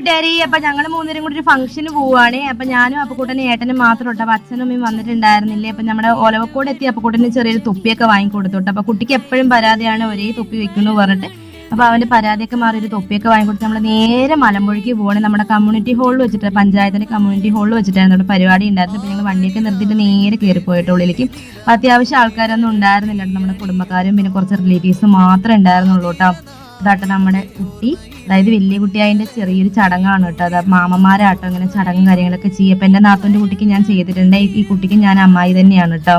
കൂട്ടുകാരി. അപ്പൊ ഞങ്ങള് മൂന്നുപേരും കൂടി ഒരു ഫംഗ്ഷന് പോവാണ്. അപ്പൊ ഞാനും അപ്പുക്കുട്ടനും ഏട്ടനും മാത്രം ഇട്ടോ. അപ്പൊ അച്ഛനും അമ്മയും വന്നിട്ടുണ്ടായിരുന്നില്ലേ. അപ്പൊ നമ്മുടെ ഒലവക്കോട് എത്തി അപ്പുക്കുട്ടന് ചെറിയൊരു തൊപ്പിയൊക്കെ വാങ്ങിക്കൊടുത്തോട്ടെ. അപ്പൊ കുട്ടിക്ക് എപ്പോഴും പരാതിയാണ് ഒരേ തൊപ്പി വെക്കുന്നു പറഞ്ഞിട്ട്. അപ്പൊ അവന്റെ പരാതിയൊക്കെ മാറി ഒരു തൊപ്പിയൊക്കെ വാങ്ങിക്കൊടുത്ത് നമ്മൾ നേരെ മലമ്പുഴയ്ക്ക് പോവാണ്. നമ്മുടെ കമ്മ്യൂണിറ്റി ഹാളിൽ വെച്ചിട്ട്, പഞ്ചായത്തിന്റെ കമ്മ്യൂണിറ്റി ഹാളിൽ വെച്ചിട്ടായിരുന്നു അവിടെ പരിപാടി ഉണ്ടായിരുന്നു. അപ്പൊ ഞങ്ങൾ വണ്ടിയൊക്കെ നിർത്തിയിട്ട് നേരെ കയറി പോയിട്ട് ഉള്ളിലേക്ക്. അപ്പൊ അത്യാവശ്യം ആൾക്കാരൊന്നും ഉണ്ടായിരുന്നില്ല. നമ്മുടെ കുടുംബക്കാരും പിന്നെ കുറച്ച് റിലേറ്റീവ്സും മാത്രമേ ഉണ്ടായിരുന്നുള്ളൂ കേട്ടോ. ഇതാട്ടെ നമ്മുടെ കുട്ടി, അതായത് വലിയ കുട്ടിയായതിന്റെ ചെറിയൊരു ചടങ്ങാണ് കേട്ടോ. അത് മാമന്മാരാട്ടോ ഇങ്ങനെ ചടങ്ങും കാര്യങ്ങളൊക്കെ ചെയ്യും. അപ്പൊ എന്റെ നാത്തൂന്റെ കുട്ടിക്ക് ഞാൻ ചെയ്തിട്ടുണ്ട്. ഈ കുട്ടിക്ക് ഞാൻ അമ്മായി തന്നെയാണ് കേട്ടോ.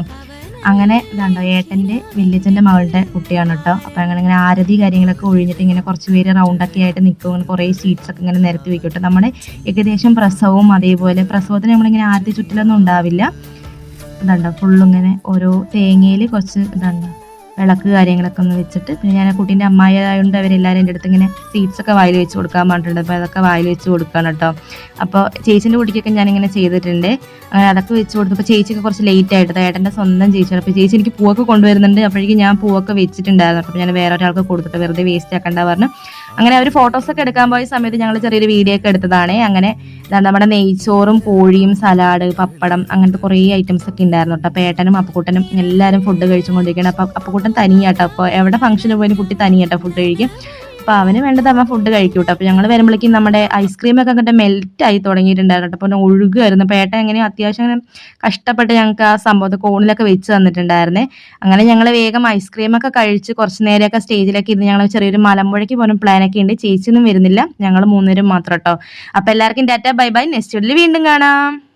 അങ്ങനെ ഇതാണ്ടോ ഏട്ടന്റെ വല്യച്ഛന്റെ മകളുടെ കുട്ടിയാണ് കേട്ടോ. അപ്പൊ അങ്ങനെ ഇങ്ങനെ ആരതി കാര്യങ്ങളൊക്കെ ഒഴിഞ്ഞിട്ട് ഇങ്ങനെ കുറച്ച് പേര് റൗണ്ടൊക്കെ ആയിട്ട് നിൽക്കും. ഇങ്ങനെ കുറേ സീറ്റ്സ് ഒക്കെ ഇങ്ങനെ നിരത്തി വെക്കും. നമ്മുടെ ഏകദേശം പ്രസവവും അതേപോലെ പ്രസവത്തിന് നമ്മളിങ്ങനെ ആരതി ചുറ്റിലൊന്നും ഉണ്ടാവില്ല. ഇതാണ്ടോ ഫുള്ളിങ്ങനെ ഓരോ തേങ്ങയിൽ കുറച്ച് ഇതാണ്ടോ വിളക്ക് കാര്യങ്ങളൊക്കെ ഒന്ന് വെച്ചിട്ട്, പിന്നെ ഞാൻ കുട്ടീൻ്റെ അമ്മായി ആയതുകൊണ്ട് അവരെല്ലാവരും എൻ്റെ അടുത്ത് ഇങ്ങനെ സീറ്റ്സ് ഒക്കെ വായിൽ വെച്ച് കൊടുക്കാൻ പറഞ്ഞിട്ടുണ്ട്. അപ്പോൾ അതൊക്കെ വായിൽ വെച്ച് കൊടുക്കണം കേട്ടോ. അപ്പോൾ ചേച്ചീൻ്റെ കുട്ടിക്കൊക്കെ ഞാനിങ്ങനെ ചെയ്തിട്ടുണ്ട്. അങ്ങനെ അതൊക്കെ വെച്ച് കൊടുത്തപ്പോൾ ചേച്ചിക്ക് കുറച്ച് ലേറ്റ് ആയിട്ട്, ഏട്ടൻ്റെ സ്വന്തം ചേച്ചിയാണ്. അപ്പോൾ ചേച്ചി എനിക്ക് പൂവൊക്കെ കൊണ്ടുവരുന്നുണ്ട്. അപ്പോഴേക്കും ഞാൻ പൂവൊക്കെ വെച്ചിട്ടുണ്ടായിരുന്നു. അപ്പോൾ ഞാൻ വേറെ ഒരാൾക്ക് കൊടുത്തിട്ട് വെറുതെ വേസ്റ്റ് ആക്കണ്ട പറഞ്ഞു. അങ്ങനെ അവർ ഫോട്ടോസൊക്കെ എടുക്കാൻ പോയ സമയത്ത് ഞങ്ങൾ ചെറിയൊരു വീഡിയോ ഒക്കെ എടുത്തതാണ്. അങ്ങനെ നമ്മുടെ നെയ്ച്ചോറും കോഴിയും സലാഡ് പപ്പടം അങ്ങനത്തെ കുറേ ഐറ്റംസ് ഒക്കെ ഉണ്ടായിരുന്നു കേട്ടോ. അപ്പോൾ ഏട്ടനും അപ്പുക്കുട്ടനും എല്ലാവരും ഫുഡ് കഴിച്ചുകൊണ്ടിരിക്കുകയാണ്. അപ്പോൾ അപ്പുക്കുട്ടൻ തനിയാട്ടോ. അപ്പോൾ എവിടെ ഫംഗ്ഷന് പോയി കുട്ടി തനിയാട്ടോ ഫുഡ് കഴിക്കും. അപ്പോൾ അവന് വേണ്ടത് അവൻ ഫുഡ് കഴിക്കും കേട്ടോ. അപ്പോൾ ഞങ്ങൾ വരുമ്പോഴേക്കും നമ്മുടെ ഐസ്ക്രീമൊക്കെ അങ്ങോട്ട് മെൽറ്റ് ആയി തുടങ്ങിയിട്ടുണ്ടായിരുന്നു കേട്ടോ. അപ്പോൾ ഒഴുകുമായിരുന്നു. അപ്പോൾ ഏട്ടൻ എങ്ങനെയും അത്യാവശ്യം അങ്ങനെ കഷ്ടപ്പെട്ട് ഞങ്ങൾക്ക് ആ സംഭവത്തെ കോണിലൊക്കെ വെച്ച് തന്നിട്ടുണ്ടായിരുന്നേ. അങ്ങനെ ഞങ്ങൾ വേഗം ഐസ്ക്രീമൊക്കെ കഴിച്ച് കുറച്ച് നേരമൊക്കെ സ്റ്റേജിലൊക്കെ ഇരുന്ന് ഞങ്ങൾ ചെറിയൊരു മലമ്പുഴയ്ക്ക് പോകുന്ന പ്ലാനൊക്കെ ഉണ്ട്. ചേച്ചിയൊന്നും വരുന്നില്ല, ഞങ്ങൾ മൂന്നുപേരും മാത്രം കേട്ടോ. അപ്പോൾ എല്ലാവർക്കും ടാറ്റ ബൈ ബൈ. നെക്സ്റ്റ് വീഡിയോയിൽ വീണ്ടും കാണാം.